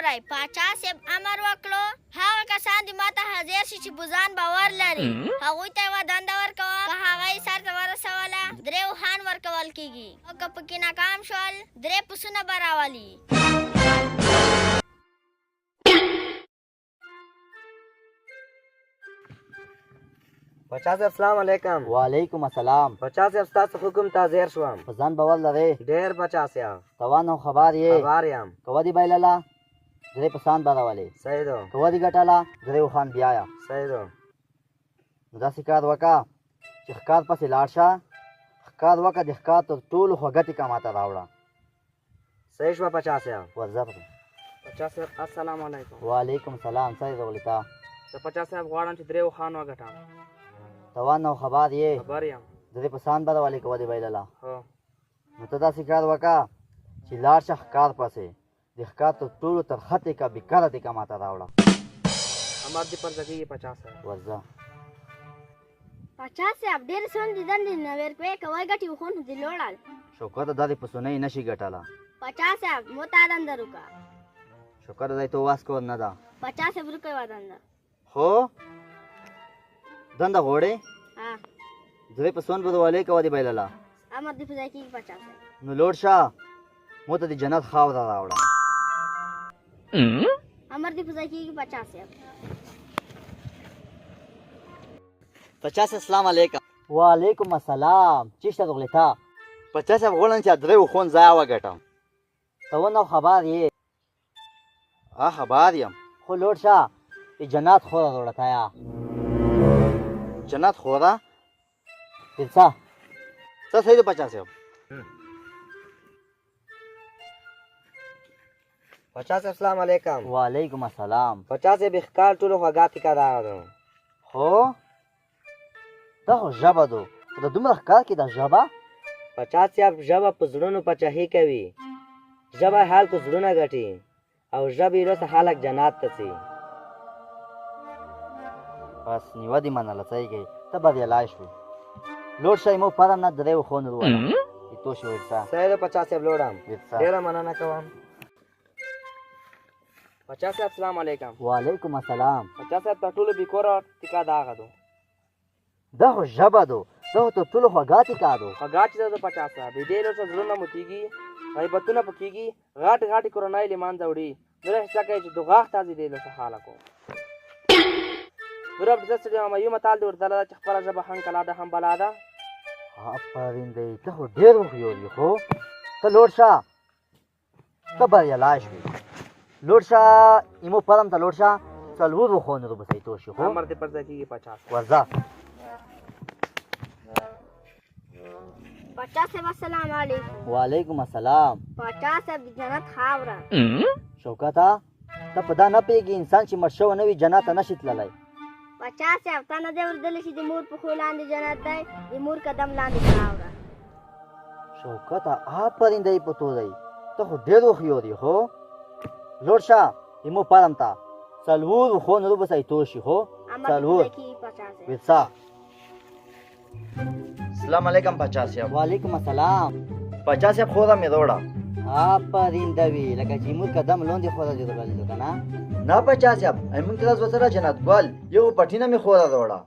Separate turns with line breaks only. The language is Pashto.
واورئ پاچا صاحب امر وکړو هغه کسان دې ماته حاضر شي چې بوزان باور لري هغوی ته یوه دنده ورکوه که هغه یې سرته ورسوله 3 اوښان ورکول کېږي او که پکې ناکام شول 3 پسونه به راولي
پاچا صاحب السلام علیکم.
وعلیکم السلام.
پاچا صاحب ستاسو حکم ته حاضر شوم.
په ځان باور لرې؟
ډېر پاچا صاحب.
توان او خبر یې؟
خبر یم.
که ودې بایلله 3 پسان به راولې.
صحیح ده.
که ودې ګټله 3 اوښان بیایه.
صحیح ده.
نو داسې کار وکړه چې ښکار پسې لاړ شه ښکار وکړه د ښکار تر ټولو ښه ګټې که ماته راوړه.
صحیح شوه پاچا صاحب.
ورځه پرې.
پاچا صاحب السلام علیکم.
وعلیکم السلام. څه یې راغلې تا؟
زه پاچا صاحب غواړم چې 3 اوښان وګټم.
توان او خبر یې؟
خبر یم.
3 پسان به راولې که ودې بایلله.
هو.
نو ته داسې کار وکړه چې لاړ شه ښکار پسې د ښکار تر ټولو ترخه تېکه بېکره تېکه ماته راوړه.
امر دې پر ځکېږي پاچا صاحب.
ورځه.
پاچا صاحب ډېرې سوندې دندې نه ورکوې که وایي ګټې وښونه دې لوړل
شوکته دا د پسونۍ نشي ګټله.
پاچا صاحب مو تا دنده روکه
شکر دی تو واس کور نه ده.
پاچا صاحب روکه یوه دنده
هو دنده غواړې؟
ها
3 پسون به راولې که ودې بایلله.
امر دې په ځای کېږي پاچا صاحب.
نو لوړ شه مو ته د جنت خاوره راوړه.
امر دې په ځای کېږي پاچا صاحب.
پاچا صاحب السلام علیکم. وعلیکم السلام. چېرته راغلې تا؟ پاچا صاحب غواړم چې 3 اوښون ځای وګټم. ته ونه خبر یې؟ خبر یم. خو لوړ شه د جنت خوره راوړه تایا. جنت خوره؟ څه څه صحیح ده پاچا صاحب.
پاچا صاحب السلام علیکم.
وعلیکم السلام.
پاچا صاحب ښکار ټولو خوږه تیکه راغلو.
هو دا خو ژبه ده خو د دومره ښکار کې دا ژبه؟
پاچا صاحب ژبه په زړونو پاچاهي کوي. ژبه حال کو زړونه ګټي او ژبې وروسته خلک جنات ته ځي.
بس نیوه دې منله څه یې کوي ته بریالی شوې. لوړ شئ مو پرم نه 3 اوښون وروله د توشې ورڅه.
صحیح ده پاچا صاحب لوړم.
ورڅه.
ډېره مننه کوم. پاچا صاحب السلام علیکم.
وعلیکم السلام.
پاچا صاحب تر ټولو بېکوره ټیکه د هغه ده.
دا خو ژبه ده دا خو تر ټولو خوږه ټیکه ده.
خوږه چې ده پاچا صاحب د دې لوسه زړونه متېږي غیبتونه پکېږي غاټې غاټې کورنۍ له منځه وړي زړه حصه کوي چې دغاښ تازې دې لوسه خلکو ورب زه سړي یم یو متال دې ورته ده چې خپله ژبه هم کلا ده هم بلا ده.
آفرین دی ته خو ډېر هوښیار یې خو ته لوړ شه ته بریالی شوې. لوړ شه ایمو پرم ته لوړ شه 4 اوښون روبسئ توشې خو.
امر دې پر ځای کېږي پاچا صاحب.
ورځه.
پاچا صاحب السلام علیکم.
وعلیکم السلام.
پاچا صاحب د جنت خاوره.
شوکته ته په دا نه پوهېږي انسان چې مړ شوی نه وي جنت ته نشي تللی.
پاچا صاحب تا نه دی اورېدلی چې د مور پښو لاندې جنت دی د مور قدم لاندې خاوره.
شوکته آفرین دی په تو دی ته خو ډېر هوښیار یې خو. لوړ شه ایمو پرم ته 4 اوښون روبسئ توشې خو.
امر دې په ځای کېږي پاچا صاحب.
ورڅه. السلام علیکم پاچا صاحب. وعلیکم السلام. پاچا صاحب خوره مې راوړه. آفرین دوي لکه چې موږ قدم لاندې خوره دې راغلې ده که نه؟ نه پاچا صاحب موږ ته سره جنت ګل یو پټینه مې خوره راوړه.